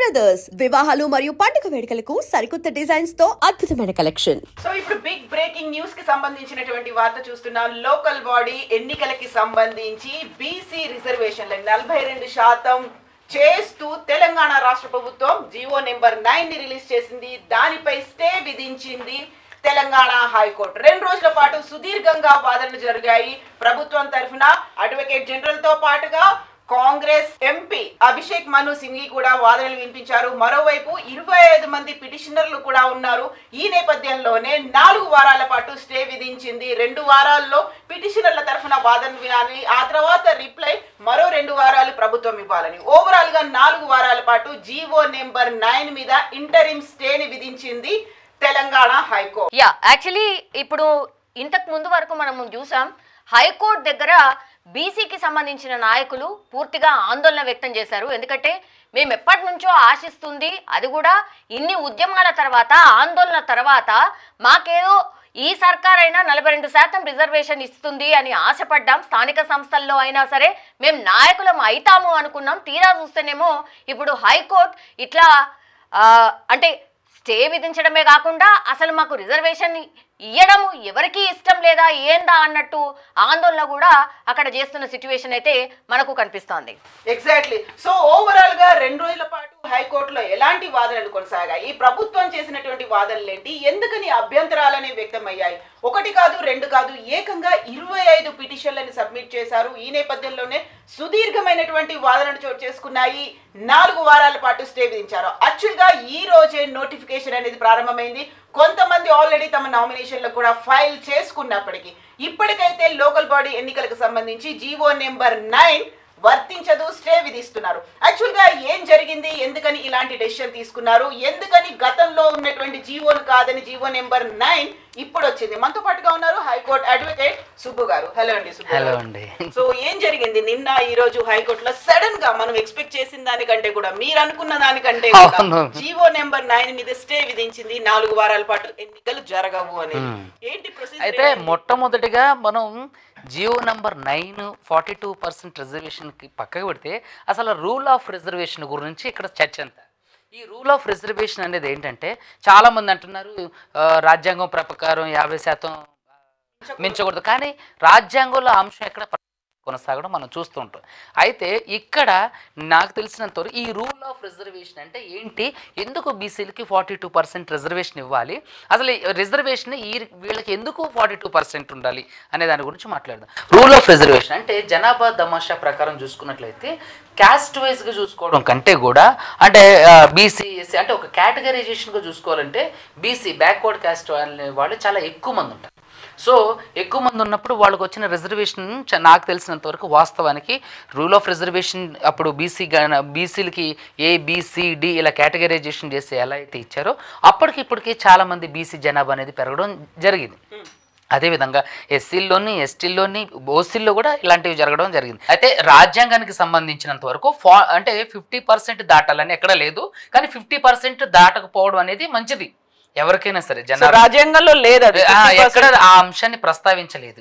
Brothers వివాహాలు మరియు పండుగ వేడుకలకు సరికొత్త డిజైన్స్ తో అద్భుతమైన కలెక్షన్. సో ఇప్పుడు బిగ్ బ్రేకింగ్ న్యూస్ కి సంబంధించినటువంటి వార్త చూస్తున్నాం. లోకల్ బాడీ ఎన్నికలకి సంబంధించి బీసీ రిజర్వేషన్ల 42% చేస్తూ తెలంగాణ రాష్ట్ర ప్రభుత్వం జీవో నెంబర్ 9 ని రిలీజ్ చేసింది. దానిపై స్టే విధించింది తెలంగాణ హైకోర్టు. 2 రోజుల పాటు సుదీర్ఘంగా వాదనలు జరిగాయి. ప్రభుత్వం తరఫున అడ్వకేట్ జనరల్ తో పాటుగా కాంగ్రెస్ ఎంపీ అభిషేక్ మను సింఘి కూడా వాదనలు వినిపించారు. మరోవైపు 25 మంది పిటిషనర్లు కూడా ఉన్నారు. ఈ నేపథ్యంలోనే 4 వారాల పాటు స్టే విధించింది. 2 వారాల్లో పిటిషనర్ల తరఫున వాదన వినాలి, ఆ తర్వాత రిప్లై మరో 2 వారాలు ప్రభుత్వం ఇవ్వాలని. ఓవరాల్ గా 4 వారాల పాటు జీవో నెంబర్ 9 మీద ఇంటరిమ్ స్టేని విధించింది తెలంగాణ హైకోర్టు. యాక్చువల్లీ ఇప్పుడు ఇంతకు ముందు వరకు మనం చూసాం హైకోర్టు దగ్గర బీసీకి సంబంధించిన నాయకులు పూర్తిగా ఆందోళన వ్యక్తం చేశారు. ఎందుకంటే మేము ఎప్పటి నుంచో ఆశిస్తుంది, అది కూడా ఇన్ని ఉద్యమాల తర్వాత ఆందోళన తర్వాత మాకేదో ఈ సర్కార్ అయినా 42% రిజర్వేషన్ ఇస్తుంది అని ఆశపడ్డాం. స్థానిక సంస్థల్లో అయినా సరే మేము నాయకులం అవుతాము అనుకున్నాం. తీరా చూస్తేనేమో ఇప్పుడు హైకోర్టు ఇట్లా అంటే స్టే విధించడమే కాకుండా అసలు మాకు రిజర్వేషన్ ఇయ్యడం ఎవరికి ఇష్టం లేదా ఏందా అన్నట్టు ఆందోళన కూడా అక్కడ చేస్తున్న సిచ్యువేషన్ అయితే మనకు కనిపిస్తోంది. ఎగ్జాక్ట్లీ. సో ఓవరాల్ గా 2 రోజుల పాటు హైకోర్టులో ఎలాంటి వాదనలు కొనసాగాయి, ఈ ప్రభుత్వం చేసినటువంటి వాదనలు ఏంటి, ఎందుకని అభ్యంతరాలనే వ్యక్తమయ్యాయి? 1 కాదు 2 కాదు, ఏకంగా 25 పిటిషన్లను సబ్మిట్ చేశారు. ఈ నేపథ్యంలోనే సుదీర్ఘమైనటువంటి వాదనలు చోటు చేసుకున్నాయి. 4 వారాల పాటు స్టే విధించారు. యాక్చువల్ గా ఈ రోజే నోటిఫికేషన్ అనేది ప్రారంభమైంది. కొంతమంది ఆల్రెడీ తమ నామినేషన్లు కూడా ఫైల్ చేసుకున్నప్పటికీ ఇప్పటికైతే లోకల్ బాడీ ఎన్నికలకు సంబంధించి జీవో నెంబర్ 9 వర్తించదు, స్టే విధిస్తున్నారు. యాక్చువల్ గా ఏం జరిగింది, ఎందుకని ఇలాంటి డెసిషన్ తీసుకున్నారు, ఎందుకని గతంలో ఉన్నటువంటి జీవోను కాదని జీవో నెంబర్ 9 ఇప్పుడు వచ్చింది? మనతో పాటుగా ఉన్నారు హైకోర్టు అడ్వకేట్ సుబ్బు గారు. హలో అండి సుబ్బు. హలో అండి. సో ఏం జరిగింది నిన్న ఈ రోజు హైకోర్టులో? సడన్ గా మనం ఎక్స్పెక్ట్ చేసిన దానికంటే కూడా, మీరు అనుకున్న దానికంటే జీవో నెంబర్ 9 మీద స్టే విధించింది. 4 వారాల పాటు ఎన్నికలు జరగవు అని. ఏంటి ప్రొసీజర్? అయితే మొట్టమొదటిగా మనం జియో నంబర్ 9 42% రిజర్వేషన్కి పక్కకు పెడితే అసలు రూల్ ఆఫ్ రిజర్వేషన్ గురించి ఇక్కడ చర్చ అంతా. ఈ రూల్ ఆఫ్ రిజర్వేషన్ అనేది ఏంటంటే చాలామంది అంటున్నారు రాజ్యాంగం ప్రకారం 50% మించకూడదు, కానీ రాజ్యాంగంలో అంశం ఎక్కడ కొనసాగడం మనం చూస్తుంటాం. అయితే ఇక్కడ నాకు తెలిసినంత ఈ రూల్ ఆఫ్ రిజర్వేషన్ అంటే ఏంటి, ఎందుకు బీసీలకి 42% రిజర్వేషన్ ఇవ్వాలి, అసలు రిజర్వేషన్ వీళ్ళకి ఎందుకు 42% ఉండాలి అనే దాని గురించి మాట్లాడదాం. రూల్ ఆఫ్ రిజర్వేషన్ అంటే జనాభా దమాషా ప్రకారం చూసుకున్నట్లయితే క్యాస్ట్ వైజ్గా చూసుకోవడం కంటే కూడా, అంటే బీసీ ఎస్సీ అంటే ఒక కేటగరైజేషన్గా చూసుకోవాలంటే బీసీ బ్యాక్వర్డ్ క్యాస్ట్ వాళ్ళు చాలా ఎక్కువ మంది ఉంటారు. సో ఎక్కువ మంది ఉన్నప్పుడు వాళ్ళకి వచ్చిన రిజర్వేషన్ నాకు తెలిసినంత వరకు వాస్తవానికి రూల్ ఆఫ్ రిజర్వేషన్ అప్పుడు బీసీలకి ఏబిసిడి ఇలా కేటగరైజేషన్ చేసి ఎలా అయితే ఇచ్చారో ఇప్పటికి చాలామంది బీసీ జనాభా అనేది పెరగడం జరిగింది. అదేవిధంగా ఎస్సీల్లోని ఎస్టీల్లోని ఓసీల్లో కూడా ఇలాంటివి జరగడం జరిగింది. అయితే రాజ్యాంగానికి సంబంధించినంత వరకు అంటే 50% దాటాలని ఎక్కడ లేదు, కానీ 50% దాటకపోవడం అనేది మంచిది ఎవరికైనా సరే. రాజ్యాంగంలో లేదు, ఎక్కడ ఆ అంశాన్ని ప్రస్తావించలేదు.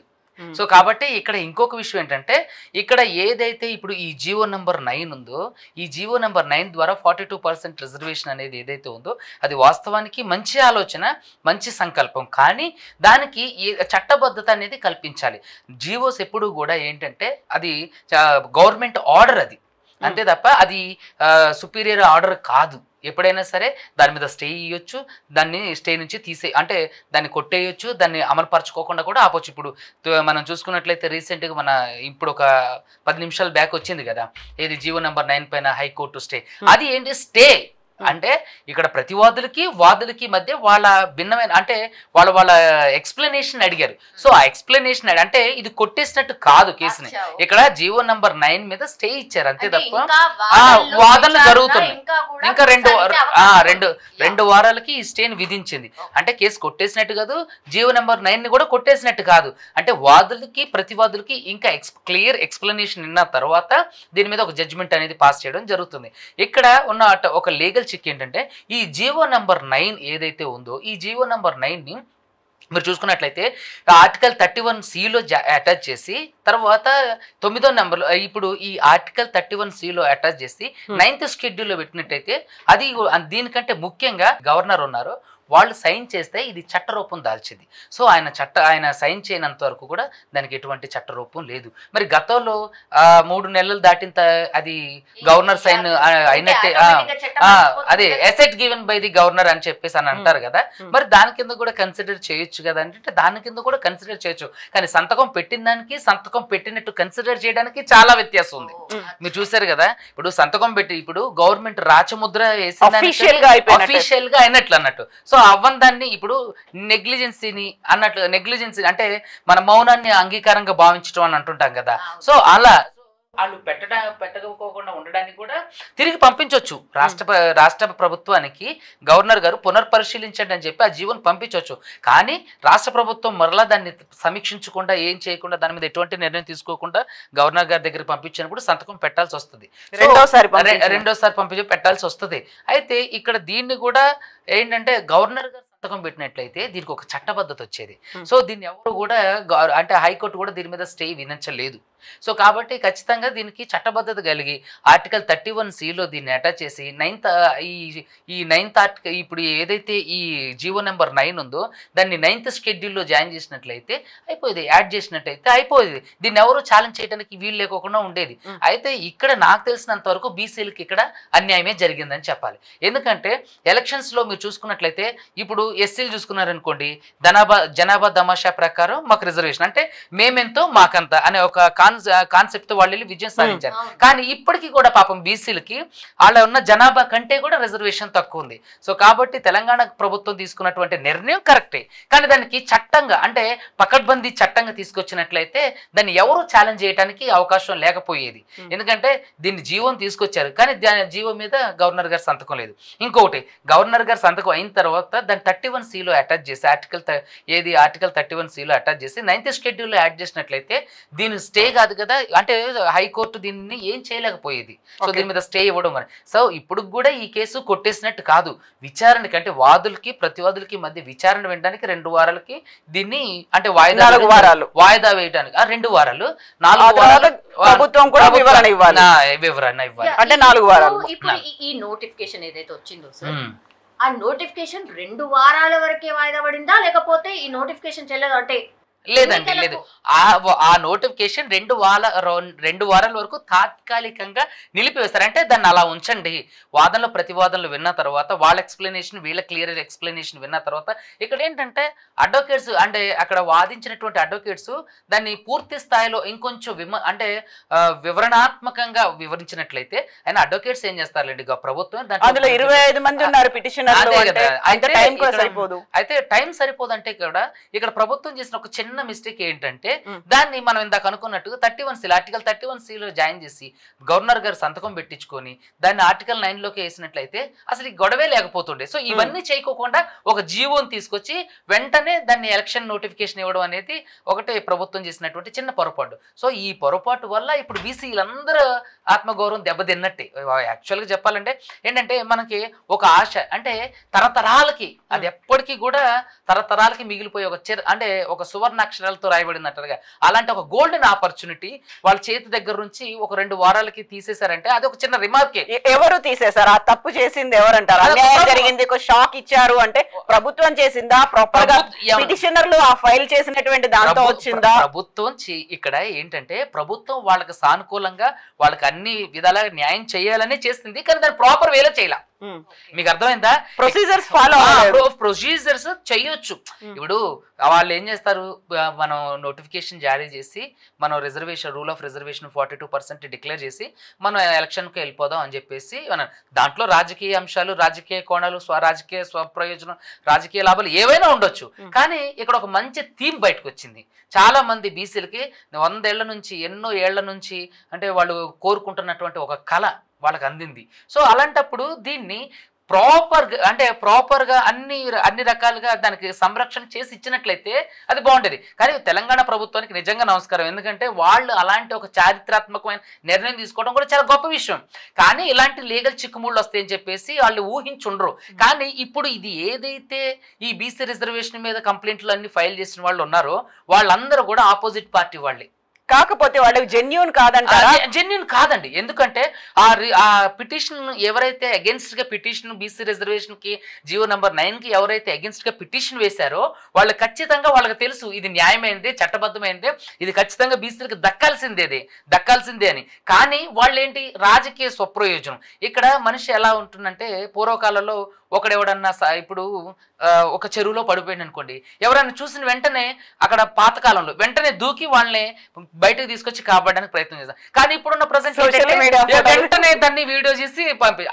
సో కాబట్టి ఇక్కడ ఇంకొక విషయం ఏంటంటే, ఇక్కడ ఏదైతే ఇప్పుడు ఈ జీవో నెంబర్ 9 ఉందో, ఈ జీవో నెంబర్ 9 ద్వారా 42% రిజర్వేషన్ అనేది ఏదైతే ఉందో అది వాస్తవానికి మంచి ఆలోచన, మంచి సంకల్పం, కానీ దానికి చట్టబద్ధత అనేది కల్పించాలి. జీవోస్ ఎప్పుడు కూడా ఏంటంటే అది గవర్నమెంట్ ఆర్డర్, అది అంతే తప్ప అది సుపీరియర్ ఆర్డర్ కాదు. ఎప్పుడైనా సరే దాని మీద స్టే ఇవ్వచ్చు, దాన్ని స్టే నుంచి అంటే దాన్ని కొట్టేయచ్చు, దాన్ని అమలుపరచుకోకుండా కూడా ఆపొచ్చు. ఇప్పుడు మనం చూసుకున్నట్లయితే రీసెంట్గా ఇప్పుడు ఒక 10 నిమిషాల బ్యాక్ వచ్చింది కదా, ఏది జీవో నెంబర్ 9 పైన హైకోర్టు స్టే. అది ఏంటి స్టే అంటే ఇక్కడ ప్రతివాదులకి వాదులకి మధ్య వాళ్ళ భిన్నమైన అంటే వాళ్ళ ఎక్స్ప్లెనేషన్ అడిగారు. సో ఆ ఎక్స్ప్లెనేషన్ అంటే ఇది కొట్టేసినట్టు కాదు కేసుని, ఇక్కడ జీవో నంబర్ 9 మీద స్టే ఇచ్చారు అంతే తప్ప వాదనలు జరుగుతున్నాయి. ఇంకా రెండు వారాలకి ఈ స్టేని విధించింది. అంటే కేసు కొట్టేసినట్టు కాదు, జీవో నెంబర్ 9 ని కూడా కొట్టేసినట్టు కాదు. అంటే వాదులకి ప్రతివాదులకి ఇంకా క్లియర్ ఎక్స్ప్లెనేషన్ ఇన్న తర్వాత దీని మీద ఒక జడ్జిమెంట్ అనేది పాస్ చేయడం జరుగుతుంది. ఇక్కడ ఉన్న ఒక లీగల్ చెక్ ఏంటంటే, ఈ జీవో నెంబర్ 9 ఏదైతే ఉందో ఈ జీవో నెంబర్ 9 ని మీరు చూసుకున్నట్లయితే ఆర్టికల్ 31(c)లో అటాచ్ చేసి తర్వాత 9వ నెంబర్లో ఇప్పుడు ఈ ఆర్టికల్ 31(c)లో అటాచ్ చేసి 9th షెడ్యూల్లో పెట్టినట్టయితే అది దీనికంటే ముఖ్యంగా గవర్నర్ ఉన్నారు, వాళ్ళు సైన్ చేస్తే ఇది చట్టరూపం దాల్చింది. సో ఆయన సైన్ చేయనంత వరకు కూడా దానికి ఎటువంటి చట్టరూపం లేదు. మరి గతంలో 3 నెలలు దాటిన అది గవర్నర్ సైన్ అయినట్టే, అదే asset given by the governor అని చెప్పేసి అని అంటారు కదా, మరి దాని కింద కూడా కన్సిడర్ చేయొచ్చు కదా అంటే దాని కింద కూడా కన్సిడర్ చేయొచ్చు. కానీ సంతకం పెట్టిన దానికి సంతకం పెట్టినట్టు కన్సిడర్ చేయడానికి చాలా వ్యత్యాసం ఉంది. మీరు చూసారు కదా, ఇప్పుడు సంతకం పెట్టి ఇప్పుడు గవర్నమెంట్ రాచముద్ర వేసి అఫీషియల్ గా అయినట్లు అన్నట్టు. సో అవ్వందాన్ని ఇప్పుడు నెగ్లిజెన్సీని అన్నట్లు, నెగ్లిజెన్సీ అంటే మన మౌనాన్ని అంగీకారంగా భావించడం అని అంటుంటాం కదా. సో అలా వాళ్ళు పెట్టకపోకుండా ఉండడానికి కూడా తిరిగి పంపించవచ్చు. రాష్ట్ర ప్రభుత్వానికి గవర్నర్ గారు పునర్పరిశీలించండి అని చెప్పి ఆ జీవోని పంపించవచ్చు. కానీ రాష్ట్ర ప్రభుత్వం మరలా దాన్ని సమీక్షించకుండా ఏం చేయకుండా దాని మీద ఎటువంటి నిర్ణయం తీసుకోకుండా గవర్నర్ గారి దగ్గర పంపించినప్పుడు సంతకం పెట్టాల్సి వస్తుంది, రెండోసారి పెట్టాల్సి వస్తుంది. అయితే ఇక్కడ దీన్ని కూడా ఏంటంటే గవర్నర్ గారు సంతకం పెట్టినట్లయితే దీనికి ఒక చట్టబద్ధత వచ్చేది. సో దీన్ని ఎవరు కూడా అంటే హైకోర్టు కూడా దీని మీద స్టే విధించలేదు. సో కాబట్టి ఖచ్చితంగా దీనికి చట్టబద్ధత కలిగి ఆర్టికల్ 31(c)లో దీన్ని అటాచ్ చేసి 9th ఆర్టికల్ ఇప్పుడు ఏదైతే ఈ జీవో నెంబర్ 9 ఉందో దాన్ని 9th షెడ్యూల్లో జాయిన్ చేసినట్లయితే అయిపోయింది, యాడ్ చేసినట్లయితే అయిపోయింది. దీన్ని ఎవరు ఛాలెంజ్ చేయడానికి వీలు లేకోకుండా ఉండేది. అయితే ఇక్కడ నాకు తెలిసినంత వరకు బీసీలకి ఇక్కడ అన్యాయమే జరిగిందని చెప్పాలి. ఎందుకంటే ఎలక్షన్స్లో మీరు చూసుకున్నట్లయితే ఇప్పుడు ఎస్సీలు చూసుకున్నారనుకోండి, జనాభా తమాషా ప్రకారం మాకు రిజర్వేషన్ అంటే మేమెంతో మాకంత అనే ఒక కాన్సెప్ట్ వాళ్ళు విజయం సాధించారు. కానీ ఇప్పటికీ కూడా పాపం బీసీలకి వాళ్ళ ఉన్న జనాభా కంటే కూడా రిజర్వేషన్ తక్కువ ఉంది. సో కాబట్టి తెలంగాణ ప్రభుత్వం తీసుకున్నటువంటి నిర్ణయం కరెక్టే, కానీ దానికి చట్టంగా అంటే పకడ్బందీ చట్టంగా తీసుకొచ్చినట్లయితే దాన్ని ఎవరు ఛాలెంజ్ చేయడానికి అవకాశం లేకపోయేది. ఎందుకంటే దీన్ని జీవోని తీసుకొచ్చారు, కానీ జీవో మీద గవర్నర్ గారి సంతకం లేదు. ఇంకొకటి, గవర్నర్ గారి సంతకం అయిన తర్వాత దాన్ని 31(c)లో అటాచ్ చేసి ఆర్టికల్ 31(c)లో అటాచ్ చేసి 9th షెడ్యూల్లో యాడ్ చేసినట్లయితే దీని స్టే కాదు కదా, అంటే హైకోర్టు దీన్ని ఏం చేయలేకపోయేది. సో దీని మీద స్టే ఇవ్వడం అని. సో ఇప్పుడు కూడా ఈ కేసు కొట్టేసినట్టు కాదు, విచారణకి అంటే వాదులకి ప్రతివాదులకి మధ్య విచారణ వినడానికి 2 వారాలకి దీన్ని అంటే వాయిదా వేయడానికి 2 వారాలు 4 వారాలు ప్రభుత్వం కూడా వివరణ ఇవ్వాలి అంటే 4 వారాలు. ఇప్పుడు ఈ నోటిఫికేషన్ ఏదైతే వచ్చిందో సార్, ఆ నోటిఫికేషన్ 2 వారాల వరకే వాయిదా పడిందా లేకపోతే ఈ నోటిఫికేషన్ చెల్లదు అంటే? లేదండి, లేదు. ఆ నోటిఫికేషన్ 2 వారాల వరకు తాత్కాలికంగా నిలిపివేస్తారు. అంటే దాన్ని అలా ఉంచండి, వాదనలు ప్రతివాదనలు విన్న తర్వాత వాళ్ళ ఎక్స్ప్లెనేషన్ వీళ్ళ క్లియర్ ఎక్స్ప్లెనేషన్ విన్న తర్వాత ఇక్కడ ఏంటంటే అడ్వకేట్స్ అంటే అక్కడ వాదించినటువంటి అడ్వకేట్స్ దాన్ని పూర్తి స్థాయిలో ఇంకొంచెం అంటే వివరణాత్మకంగా వివరించినట్లయితే ఆయన అడ్వకేట్స్ ఏం చేస్తారండి, ప్రభుత్వం అందులో 25 మంది ఉన్నారు పిటిషనర్లు, అయితే టైం సరిపోదు. అంటే కూడా ఇక్కడ ప్రభుత్వం చేసిన ఒక చిన్న మిస్టేక్ ఏంటంటే దాన్ని మనం ఇందాక అనుకున్నట్టుగా ఆర్టికల్ 31(c)లో జాయిన్ చేసి గవర్నర్ గారు సంతకం పెట్టించుకొని దాన్ని ఆర్టికల్ 9లోకి వేసినట్లయితే అసలు ఈ గొడవే లేకపోతుండే. సో ఇవన్నీ చేయకోకుండా ఒక జీవోని తీసుకొచ్చి వెంటనే దాన్ని ఎలక్షన్ నోటిఫికేషన్ ఇవ్వడం అనేది ఒకటే ప్రభుత్వం చేసినటువంటి చిన్న పొరపాటు. సో ఈ పొరపాటు వల్ల ఇప్పుడు బీసీలందరూ ఆత్మగౌరవం దెబ్బతిన్నట్టే. యాక్చువల్గా చెప్పాలంటే ఏంటంటే మనకి ఒక ఆశ అంటే తరతరాలకి అది ఎప్పటికీ కూడా తరతరాలకి మిగిలిపోయే అంటే ఒక సువర్ణాక్షరాలతో రాయబడినట్టుగా అలాంటి ఒక గోల్డెన్ ఆపర్చునిటీ వాళ్ళ చేతి దగ్గర నుంచి ఒక 2 వారాలకి తీసేశారంటే అది ఒక చిన్న రిమార్కే. ఎవరు తీసేశారు? ఆ తప్పు చేసింది ఎవరంటారు? అన్యాయం జరిగింది, ఒక షాక్ ఇచ్చారు అంటే ప్రభుత్వం చేసిందా? ప్రాపర్ గా పిటిషనర్లు ఆ ఫైల్ చేసినటువంటి దాంతో వచ్చిందా? ప్రభుత్వం ఇక్కడ ఏంటంటే ప్రభుత్వం వాళ్ళకి సానుకూలంగా వాళ్ళకి అన్ని విధాలుగా న్యాయం చేయాలనే చేస్తుంది, కానీ దాన్ని ప్రాపర్ వేలో చేయాల. మీకు అర్థమైందా? ప్రొసీజర్స్ చెయ్యొచ్చు. ఇప్పుడు వాళ్ళు ఏం చేస్తారు, మనం నోటిఫికేషన్ జారీ చేసి మనం రూల్ ఆఫ్ రిజర్వేషన్ 42% డిక్లేర్ చేసి మనం ఎలక్షన్కి వెళ్ళిపోదాం అని చెప్పేసి దాంట్లో రాజకీయ అంశాలు, రాజకీయ కోణాలు, స్వరాజకీయ స్వప్రయోజనం, రాజకీయ లాభాలు ఏవైనా ఉండొచ్చు. కానీ ఇక్కడ ఒక మంచి థీమ్ బయటకు వచ్చింది. చాలా మంది బీసీలకి 100 ఏళ్ల నుంచి ఎన్నో ఏళ్ల నుంచి అంటే వాళ్ళు కోరుకుంటున్నటువంటి ఒక కళ వాళ్ళకి అందింది. సో అలాంటప్పుడు దీన్ని ప్రాపర్గా అన్ని రకాలుగా దానికి సంరక్షణ చేసి ఇచ్చినట్లయితే అది బాగుండేది. కానీ తెలంగాణ ప్రభుత్వానికి నిజంగా నమస్కారం. ఎందుకంటే వాళ్ళు అలాంటి ఒక చారిత్రాత్మకమైన నిర్ణయం తీసుకోవడం కూడా చాలా గొప్ప విషయం. కానీ ఇలాంటి లీగల్ చిక్కుముళ్ళు వస్తాయని చెప్పేసి వాళ్ళు ఊహించుండ్రు. కానీ ఇప్పుడు ఇది ఏదైతే ఈ బీసీ రిజర్వేషన్ మీద కంప్లైంట్లు అన్ని ఫైల్ చేసిన వాళ్ళు ఉన్నారో వాళ్ళందరూ కూడా ఆపోజిట్ పార్టీ వాళ్ళే. కాకపోతే వాళ్ళకి జెన్యూన్ కాదంటారా? జెన్యూన్ కాదండి. ఎందుకంటే ఆ పిటిషన్ ఎవరైతే అగెన్స్ట్ గా పిటిషన్ బీసీ రిజర్వేషన్ కి జీవో నంబర్ 9 కి ఎవరైతే అగెన్స్ట్ గా పిటిషన్ వేశారో వాళ్ళు ఖచ్చితంగా వాళ్ళకి తెలుసు ఇది న్యాయమైనదే, చట్టబద్ధమైనదే, ఇది ఖచ్చితంగా బీసీలకు దక్కాల్సిందే అని. కానీ వాళ్ళేంటి రాజకీయ స్వప్రయోజనం. ఇక్కడ మనిషి ఎలా ఉంటుందంటే పూర్వకాలంలో ఒకడెవడన్నా ఇప్పుడు ఒక చెరువులో పడిపోయింది అనుకోండి, ఎవరైనా చూసిన వెంటనే అక్కడ పాతకాలంలో వెంటనే దూకి వాళ్ళని బయటకు తీసుకొచ్చి కాపాడడానికి ప్రయత్నం చేస్తాం. కానీ ఇప్పుడున్న ప్రజెంట్ వెంటనే దాన్ని వీడియో చేసి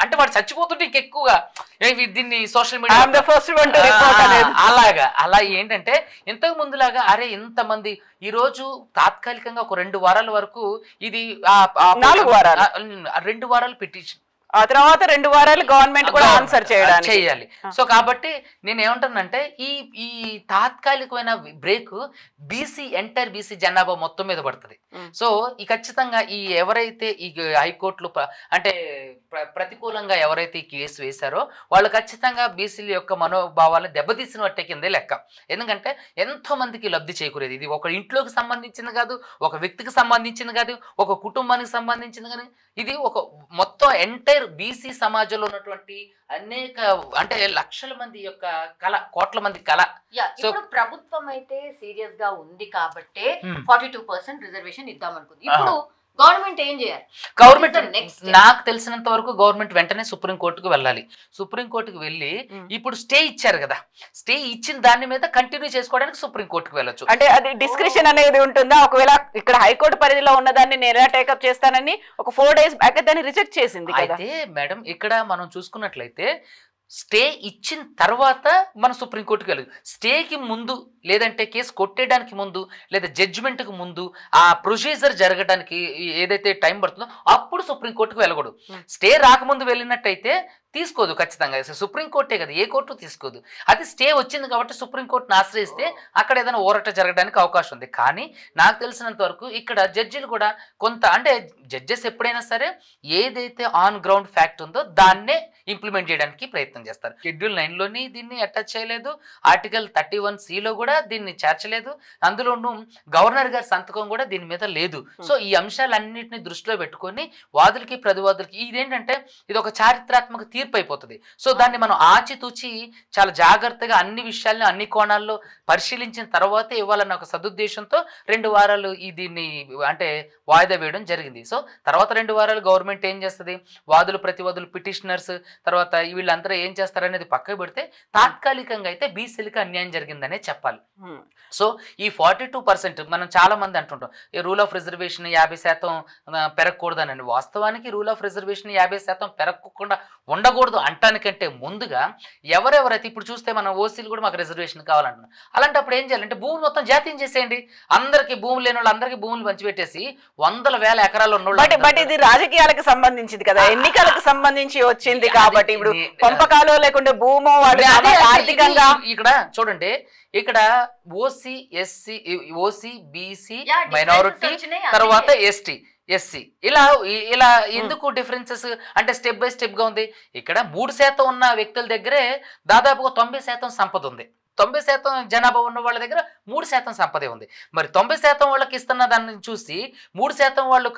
అంటే వాడు చచ్చిపోతుంటే ఇంకెక్కువగా దీన్ని సోషల్ మీడియా అలా ఏంటంటే ఇంతకు ముందులాగా అరే ఇంతమంది ఈ రోజు తాత్కాలికంగా ఒక 2 వారాల వరకు ఇది 2 వారాలు పిటిషన్, ఆ తర్వాత 2 వారాలు గవర్నమెంట్ కూడా ఆన్సర్ చేయాలి. సో కాబట్టి నేను ఏమంటానంటే ఈ తాత్కాలికమైన బ్రేక్ ఎంటైర్ బీసీ జనాభా మొత్తం మీద పడుతుంది. సో ఈ ఖచ్చితంగా ఈ ఎవరైతే ఈ హైకోర్టులు అంటే ప్రతికూలంగా ఎవరైతే ఈ కేసు వేశారో వాళ్ళు ఖచ్చితంగా బీసీల యొక్క మనోభావాలను దెబ్బతీసిన వాటి కిందే లెక్క. ఎందుకంటే ఎంతో మందికి లబ్ధి చేకూరేది. ఇది ఒక ఇంట్లోకి సంబంధించింది కాదు, ఒక వ్యక్తికి సంబంధించింది కాదు, ఒక కుటుంబానికి సంబంధించింది కానీ ఇది ఒక మొత్తం ఎంటైర్ బీసీ సమాజంలో ఉన్నటువంటి అనేక అంటే లక్షల మంది యొక్క కళ, కోట్ల మంది కళ. సో ప్రభుత్వం అయితే సీరియస్ గా ఉంది కాబట్టి 42% రిజర్వేషన్ ఇద్దాం అనుకుంది. ఇప్పుడు గవర్నమెంట్ ఏం చేయాలి? నాకు తెలిసినంత వరకు గవర్నమెంట్ వెంటనే సుప్రీంకోర్టుకు వెళ్ళాలి. సుప్రీంకోర్టుకు వెళ్ళి ఇప్పుడు స్టే ఇచ్చారు కదా, స్టే ఇచ్చిన దాని మీద కంటిన్యూ చేసుకోవడానికి సుప్రీంకోర్టుకు వెళ్ళొచ్చు. అంటే అది డిస్క్రిప్షన్ అనేది ఉంటుందా? ఒకవేళ ఇక్కడ హైకోర్టు పరిధిలో ఉన్నదాన్ని నేను టేకప్ చేస్తానని ఒక 4 days బ్యాక్ దాన్ని రిజెక్ట్ చేసింది. అయితే మేడం ఇక్కడ మనం చూసుకున్నట్లయితే స్టే ఇచ్చిన తర్వాత మనం సుప్రీంకోర్టుకి వెళ్ళదు. స్టేకి ముందు లేదంటే కేసు కొట్టేయడానికి ముందు లేదా జడ్జిమెంట్కి ముందు ఆ ప్రొసీజర్ జరగడానికి ఏదైతే టైం పడుతుందో అప్పుడు సుప్రీంకోర్టుకు వెళ్ళకూడదు. స్టే రాకముందు వెళ్ళినట్టయితే తీసుకోదు ఖచ్చితంగా. సుప్రీంకోర్టే కదా, ఏ కోర్టు తీసుకోదు. అది స్టే వచ్చింది కాబట్టి సుప్రీంకోర్టును ఆశ్రయిస్తే అక్కడ ఏదైనా ఊరట జరగడానికి అవకాశం ఉంది. కానీ నాకు తెలిసినంత వరకు ఇక్కడ జడ్జిలు కూడా కొంత అంటే జడ్జెస్ ఎప్పుడైనా సరే ఏదైతే ఆన్ గ్రౌండ్ ఫ్యాక్ట్ ఉందో దాన్నే ఇంప్లిమెంట్ చేయడానికి ప్రయత్నం చేస్తారు. షెడ్యూల్ 9లోని దీన్ని అటాచ్ చేయలేదు, ఆర్టికల్ 31C కూడా దీన్ని చేర్చలేదు, అందులోనూ గవర్నర్ గారి సంతకం కూడా దీని మీద లేదు. సో ఈ అంశాలన్నింటినీ దృష్టిలో పెట్టుకొని వాదులకి ప్రతివాదులకి ఇదేంటంటే ఇది ఒక చారిత్రాత్మక తీర్పు అయిపోతుంది. సో దాన్ని మనం ఆచితూచి చాలా జాగ్రత్తగా అన్ని విషయాలను అన్ని కోణాల్లో పరిశీలించిన తర్వాతే ఇవ్వాలన్న ఒక సదుద్దేశంతో 2 వారాలు దీన్ని అంటే వాయిదా వేయడం జరిగింది. సో తర్వాత 2 వారాలు గవర్నమెంట్ ఏం చేస్తుంది, వాదులు ప్రతివాదులు పిటిషనర్స్ తర్వాత వీళ్ళందరూ ఏం చేస్తారనేది పక్కకు పెడితే తాత్కాలికంగా అయితే బీసీలకి అన్యాయం జరిగిందనే చెప్పాలి. సో ఈ 42% మనం చాలా మంది అంటుంటాం ఈ రూల్ ఆఫ్ రిజర్వేషన్ 50% పెరగకూడదని. వాస్తవానికి రూల్ ఆఫ్ రిజర్వేషన్ 50% పెరగకుండా ఉండకూడదు అంటానికంటే ముందుగా ఎవరెవరైతే ఇప్పుడు చూస్తే మన ఓసీలు కూడా మాకు రిజర్వేషన్ కావాలంటున్నాం. అలాంటప్పుడు ఏం చేయాలంటే భూమి మొత్తం జాతీయం చేసేయండి. అందరికి భూములు లేని వాళ్ళు అందరికీ భూములు పంచిపెట్టేసి 100,000 ఎకరాలు ఉన్న బట్ ఇది రాజకీయాలకు సంబంధించింది కదా, ఎన్నికలకు సంబంధించి వచ్చింది కాబట్టి ఇప్పుడు పంపకాలు లేకుంటే భూమో ఆర్థికంగా ఇక్కడ చూడండి ఇక్కడ OC SC OC BC minority తర్వాత ఎస్సీ ఇలా ఎందుకు డిఫరెన్సెస్ అంటే స్టెప్ బై స్టెప్ గా ఉంది. ఇక్కడ 3% ఉన్న వ్యక్తుల దగ్గరే దాదాపుగా 90% సంపద ఉంది. 90% జనాభా ఉన్న వాళ్ళ దగ్గర 3% సంపదే ఉంది. మరి 90% వాళ్ళకి ఇస్తున్న దాన్ని చూసి 3% వాళ్ళు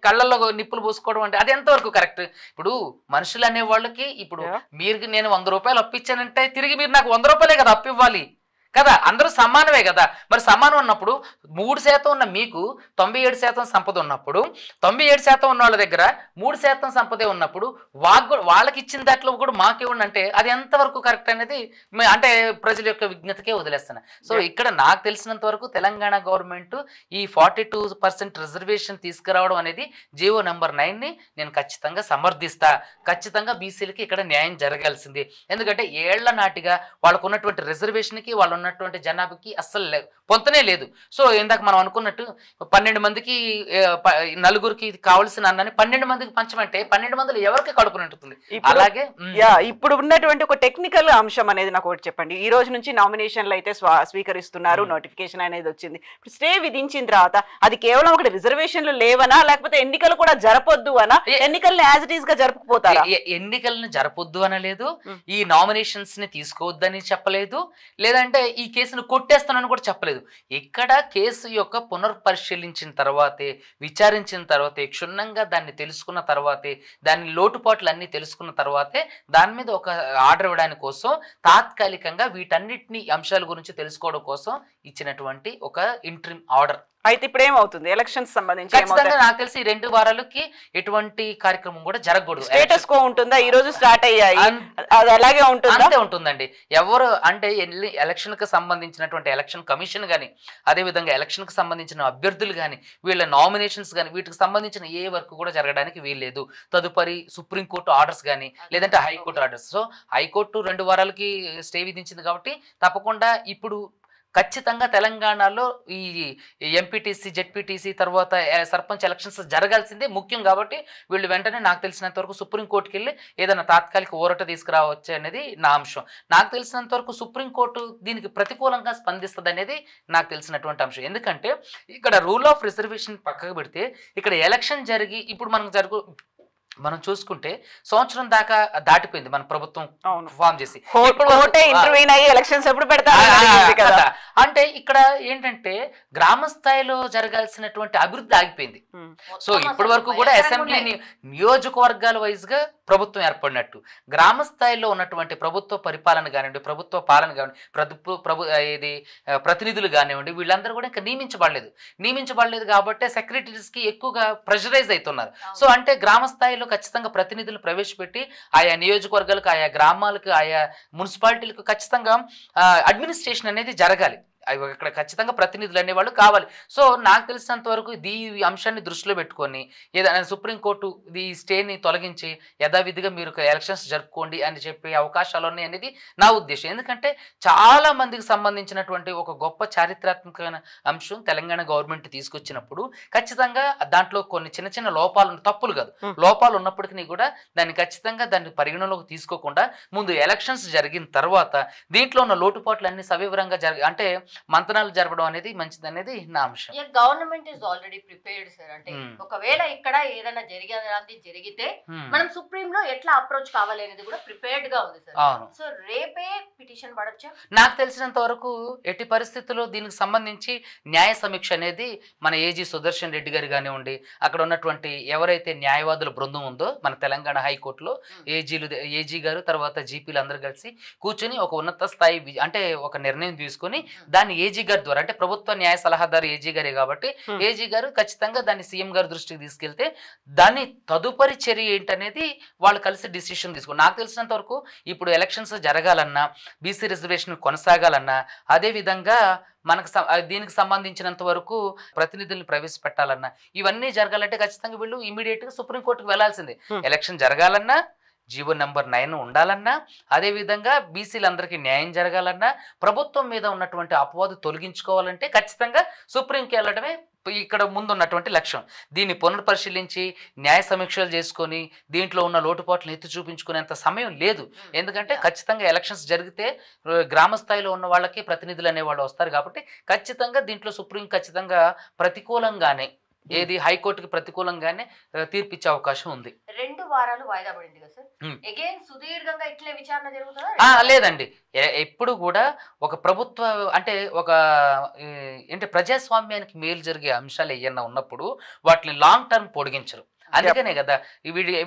కళ్ళల్లో నిప్పులు పోసుకోవడం అంటే అది ఎంతవరకు కరెక్ట్? ఇప్పుడు మనుషులు అనే వాళ్ళకి ఇప్పుడు మీరు నేను 100 రూపాయలు అప్పిచ్చానంటే తిరిగి మీరు నాకు 100 రూపాయలే కదా అప్పు ఇవ్వాలి కదా, అందరూ సమానమే కదా. మరి సమానం ఉన్నప్పుడు 3% ఉన్న మీకు 97% సంపద ఉన్నప్పుడు 97% ఉన్న వాళ్ళ దగ్గర 3% సంపదే ఉన్నప్పుడు వాళ్ళకి ఇచ్చిన దాంట్లో కూడా మాకు ఇవ్వండి అంటే అది ఎంతవరకు కరెక్ట్ అనేది అంటే ప్రజల యొక్క విజ్ఞతకే వదిలేస్తున్నా. సో ఇక్కడ నాకు తెలిసినంత వరకు తెలంగాణ గవర్నమెంట్ ఈ 42% రిజర్వేషన్ తీసుకురావడం అనేది జీవో నంబర్ 9ని నేను ఖచ్చితంగా సమర్థిస్తా. ఖచ్చితంగా బీసీలకి ఇక్కడ న్యాయం జరగాల్సింది. ఎందుకంటే ఏళ్ల నాటిగా వాళ్ళకు ఉన్నటువంటి రిజర్వేషన్కి వాళ్ళు ఉన్నటువంటి జనాభాకి అస్సలు పొంతనే లేదు. సో ఇందాక మనం అనుకున్నట్టు 12 మందికి నలుగురికి కావాల్సిన అన్నాన్ని 12 మందికి పంచమంటే 12 మందిలో ఎవరికి కడుపు నిండుతుంది? అలాగే ఇప్పుడు ఉన్నటువంటి ఒక టెక్నికల్ అంశం అనేది నాకు ఒకటి చెప్పండి. ఈ రోజు నుంచి నామినేషన్లు అయితే స్వీకరిస్తున్నారు, నోటిఫికేషన్ అనేది వచ్చింది. ఇప్పుడు స్టే విధించిన తర్వాత అది కేవలం ఒకటి రిజర్వేషన్లు లేవనా, లేకపోతే ఎన్నికలు కూడా జరపొద్దు అనా? ఎన్నికల్ని యాజ్ ఇట్ ఈస్ గా జరుపుకుపోతారా? ఎన్నికలను జరపొద్దు అనలేదు, ఈ నామినేషన్స్ ని తీసుకోవద్దని చెప్పలేదు, లేదంటే ఈ కేసును కొట్టేస్తానని కూడా చెప్పలేదు. ఇక్కడ కేసు యొక్క పునర్పరిశీలించిన తర్వాతే, విచారించిన తర్వాతే, క్షుణ్ణంగా దాన్ని తెలుసుకున్న తర్వాతే, దాని లోటుపాట్లు అన్ని తెలుసుకున్న తర్వాతే దాని మీద ఒక ఆర్డర్ ఇవ్వడానికి కోసం తాత్కాలికంగా వీటన్నిటిని అంశాల గురించి తెలుసుకోవడం కోసం ఇచ్చినటువంటి ఒక ఇంట్రిమ్ ఆర్డర్. అయితే ఇప్పుడు ఏమవుతుంది? ఎలక్షన్స్ సంబంధించి నాకు తెలిసి 2 వారాలకి ఎటువంటి కార్యక్రమం కూడా జరగకూడదు. స్టేటస్ కో ఉంటుందా? ఈ రోజు స్టార్ట్ అయ్యాయి, అది అలాగే ఉంటుంది. అంతే ఉంటుందండి. ఎవరు అంటే ఎలక్షన్ కి సంబంధించినటువంటి ఎలక్షన్ కమిషన్ గానీ, అదే విధంగా ఎలక్షన్ కి సంబంధించిన అభ్యర్థులు గానీ, వీళ్ళ నామినేషన్స్ గానీ, వీటికి సంబంధించిన ఏ వర్క్ కూడా జరగడానికి వీల్లేదు. తదుపరి సుప్రీంకోర్టు ఆర్డర్స్ గానీ, లేదంటే హైకోర్టు ఆర్డర్స్. సో హైకోర్టు 2 వారాలకి స్టే విధించింది కాబట్టి తప్పకుండా ఇప్పుడు ఖచ్చితంగా తెలంగాణలో ఈ ఎంపీటీసీ, జెడ్పీటీసీ తర్వాత సర్పంచ్ ఎలక్షన్స్ జరగాల్సిందే ముఖ్యం. కాబట్టి వీళ్ళు వెంటనే నాకు తెలిసినంత వరకు సుప్రీంకోర్టుకి వెళ్ళి ఏదైనా తాత్కాలిక ఊరట తీసుకురావచ్చు అనేది నా అంశం. నాకు తెలిసినంత వరకు సుప్రీంకోర్టు దీనికి ప్రతికూలంగా స్పందిస్తుంది అనేది నాకు తెలిసినటువంటి అంశం. ఎందుకంటే ఇక్కడ రూల్ ఆఫ్ రిజర్వేషన్ పక్కకు పెడితే ఇక్కడ ఎలక్షన్ జరిగి ఇప్పుడు మనం చూసుకుంటే సంవత్సరం దాకా దాటిపోయింది మన ప్రభుత్వం ఫామ్ చేసి. అంటే ఇక్కడ ఏంటంటే గ్రామ స్థాయిలో జరగాల్సినటువంటి అభివృద్ధి ఆగిపోయింది. సో ఇప్పటి వరకు కూడా అసెంబ్లీని నియోజకవర్గాల వైజ్ గా ప్రభుత్వం ఏర్పడినట్టు గ్రామ స్థాయిలో ఉన్నటువంటి ప్రభుత్వ పరిపాలన కానివ్వండి, ప్రభుత్వ పాలన కానివ్వండి, ప్రతినిధులు కానివ్వండి, వీళ్ళందరూ కూడా ఇంకా నియమించబడలేదు కాబట్టి సెక్రటరీస్ కి ఎక్కువగా ప్రెషరైజ్ అవుతున్నారు. సో అంటే గ్రామ స్థాయిలో ఖచ్చితంగా ప్రతినిధులు ప్రవేశపెట్టి ఆయా నియోజకవర్గాలకు, ఆయా గ్రామాలకు, ఆయా మున్సిపాలిటీలకు ఖచ్చితంగా అడ్మినిస్ట్రేషన్ అనేది జరగాలి. ఇక్కడ ఖచ్చితంగా ప్రతినిధులు అనేవాళ్ళు కావాలి. సో నాకు తెలిసినంత వరకు ఈ అంశాన్ని దృష్టిలో పెట్టుకొని ఏదైనా సుప్రీంకోర్టు ఈ స్టేని తొలగించి యథావిధిగా మీరు ఎలక్షన్స్ జరుపుకోండి అని చెప్పే అవకాశాలు ఉన్నాయి అనేది నా ఉద్దేశం. ఎందుకంటే చాలా మందికి సంబంధించినటువంటి ఒక గొప్ప చారిత్రాత్మకమైన అంశం తెలంగాణ గవర్నమెంట్ తీసుకొచ్చినప్పుడు ఖచ్చితంగా దాంట్లో కొన్ని చిన్న చిన్న తప్పులు కాదు, లోపాలు ఉన్నప్పటికీ కూడా దాన్ని ఖచ్చితంగా దాన్ని పరిగణలోకి తీసుకోకుండా ముందు ఎలక్షన్స్ జరిగిన తర్వాత దీంట్లో ఉన్న లోటుపాట్లు అన్ని సవివరంగా అంటే మంతనాలు జరపడం అనేది మంచిది అనేది నా అంశం. Government is already prepared sir. అంటే ఒకవేళ ఇక్కడ ఏదైనా జరిగితే మనం సుప్రీం లో ఎట్లా అప్రోచ్ కావాలి అనేది కూడా ప్రిపేర్డ్ గా ఉంది సార్. సో రేపే పిటిషన్ పడొచ్చా? నాకు తెలిసినంత వరకు ఎట్టి పరిస్థితుల్లో దీనికి సంబంధించి న్యాయ సమీక్ష అనేది మన ఏజీ సుదర్శన్ రెడ్డి గారు కానివ్వండి, అక్కడ ఉన్నటువంటి ఎవరైతే న్యాయవాదుల బృందం ఉందో మన తెలంగాణ హైకోర్టులో ఏజీ గారు తర్వాత జీపీలు అందరూ కలిసి కూర్చొని ఒక ఉన్నత స్థాయి అంటే ఒక నిర్ణయం తీసుకొని దాన్ని ఏజీ గారి ద్వారా, అంటే ప్రభుత్వ న్యాయ సలహాదారు ఏజీ గారే కాబట్టి ఏజీ గారు ఖచ్చితంగా దాన్ని సీఎం గారి దృష్టికి తీసుకెళ్తే దాన్ని తదుపరి చర్య ఏంటనేది వాళ్ళు కలిసి డిసిషన్ తీసుకోండి. నాకు తెలిసినంత వరకు ఇప్పుడు ఎలక్షన్స్ జరగాలన్నా, బీసీ రిజర్వేషన్ కొనసాగాలన్నా, అదే విధంగా మనకు దీనికి సంబంధించినంత వరకు ప్రతినిధులను ప్రవేశపెట్టాలన్నా, ఇవన్నీ జరగాలంటే ఖచ్చితంగా వీళ్ళు ఇమీడియట్ గా సుప్రీంకోర్టుకు వెళ్లాల్సిందే. ఎలక్షన్ జరగాలన్నా, జీవో నెంబర్ 9 ఉండాలన్నా, అదేవిధంగా బీసీలందరికీ న్యాయం జరగాలన్నా, ప్రభుత్వం మీద ఉన్నటువంటి అపవాదు తొలగించుకోవాలంటే ఖచ్చితంగా సుప్రీంకి వెళ్ళడమే ఇక్కడ ముందున్నటువంటి లక్ష్యం. దీన్ని పునర్పరిశీలించి న్యాయ సమీక్షలు చేసుకొని దీంట్లో ఉన్న లోటుపాట్లను ఎత్తి చూపించుకునేంత సమయం లేదు. ఎందుకంటే ఖచ్చితంగా ఎలక్షన్స్ జరిగితే గ్రామ స్థాయిలో ఉన్న వాళ్ళకి ప్రతినిధులు అనేవాళ్ళు వస్తారు కాబట్టి ఖచ్చితంగా దీంట్లో సుప్రీం ఖచ్చితంగా ప్రతికూలంగానే ఏది హైకోర్టుకి ప్రతికూలంగానే తీర్పిచ్చే అవకాశం ఉంది. 2 వారాలు వాయిదా పడింది కదా సార్. అగైన్ సుదీర్ఘంగా ఇట్లే విచారణ జరుగుతుందా? లేదండి, ఎప్పుడు కూడా ఒక ప్రభుత్వ అంటే ప్రజాస్వామ్యానికి మేలు జరిగే అంశాలు ఏమన్నా ఉన్నప్పుడు వాటిని లాంగ్ టర్మ్ పొడిగించరు. అందుకనే కదా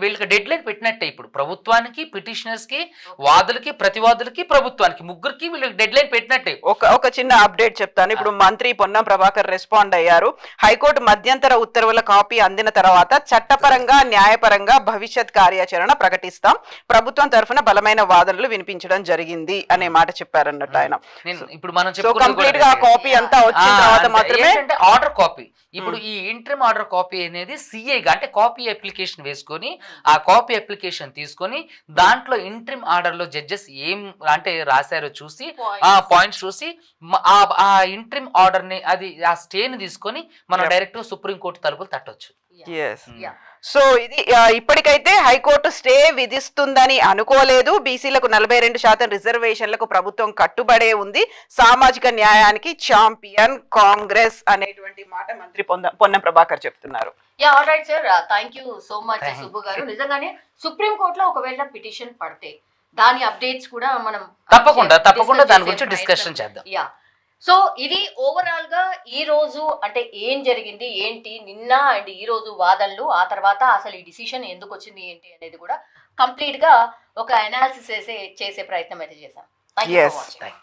వీళ్ళకి డెడ్ లైన్ పెట్టినట్టే. ఇప్పుడు ప్రభుత్వానికి, పిటిషనర్స్ కి, వాదులకి, ప్రతివాదులకి, ప్రభుత్వానికి ముగ్గురికి వీళ్ళకి డెడ్ లైన్ పెట్టినట్టే. ఒక చిన్న అప్డేట్ చెప్తాను. ఇప్పుడు మంత్రి పొన్నం ప్రభాకర్ రెస్పాండ్ అయ్యారు. హైకోర్టు మధ్యంతర ఉత్తర్వుల కాపీ అందిన తర్వాత చట్టపరంగా, న్యాయపరంగా భవిష్యత్ కార్యాచరణ ప్రకటిస్తాం, ప్రభుత్వం తరఫున బలమైన వాదనలు వినిపించడం జరిగింది అనే మాట చెప్పారన్నట్టు ఆయన. ఇప్పుడు మనం కంప్లీట్ గా కాపీ అంతా వచ్చిన తర్వాత మాత్రమే ఆర్డర్ కాపీ. ఇప్పుడు ఈ ఇంట్రిమ్ ఆర్డర్ కాపీ అనేది సిఐగా అంటే కాపీ అప్లికేషన్ వేసుకొని ఆ కాపీ అప్లికేషన్ తీసుకొని దాంట్లో ఇంట్రిమ్ ఆర్డర్లో జడ్జెస్ ఏం అంటే రాశారో చూసి ఆ పాయింట్స్ చూసి ఆ ఇంట్రిమ్ ఆర్డర్ని అది ఆ స్టేని తీసుకొని మనం డైరెక్ట్ సుప్రీంకోర్టు తలుపులు తట్టొచ్చు. సో ఇది ఇప్పటికైతే హైకోర్టు స్టే విధిస్తుందని అనుకోలేదు. బీసీలకు 42% రిజర్వేషన్లకు ప్రభుత్వం కట్టుబడే ఉంది. సామాజిక న్యాయానికి ఛాంపియన్ కాంగ్రెస్ అనేటువంటి మాట మంత్రి పొన్నం ప్రభాకర్ చెప్తున్నారు. All right sir, thank you so much Subbu గారు. నిజంగానే సుప్రీం కోర్టులో ఒకవేళ పిటిషన్ పడితే దాని అప్డేట్స్ కూడా మనం తప్పకుండా దాని గురించి డిస్కషన్ చేద్దాం. సో ఇది ఓవరాల్ గా ఈ రోజు అంటే ఏం జరిగింది ఏంటి నిన్న అండ్ ఈ రోజు వాదనలు, ఆ తర్వాత అసలు ఈ డిసిషన్ ఎందుకు వచ్చింది ఏంటి అనేది కూడా కంప్లీట్ గా ఒక అనాలిసిస్ చేసే ప్రయత్నం అయితే చేశాం. Thank you for watching.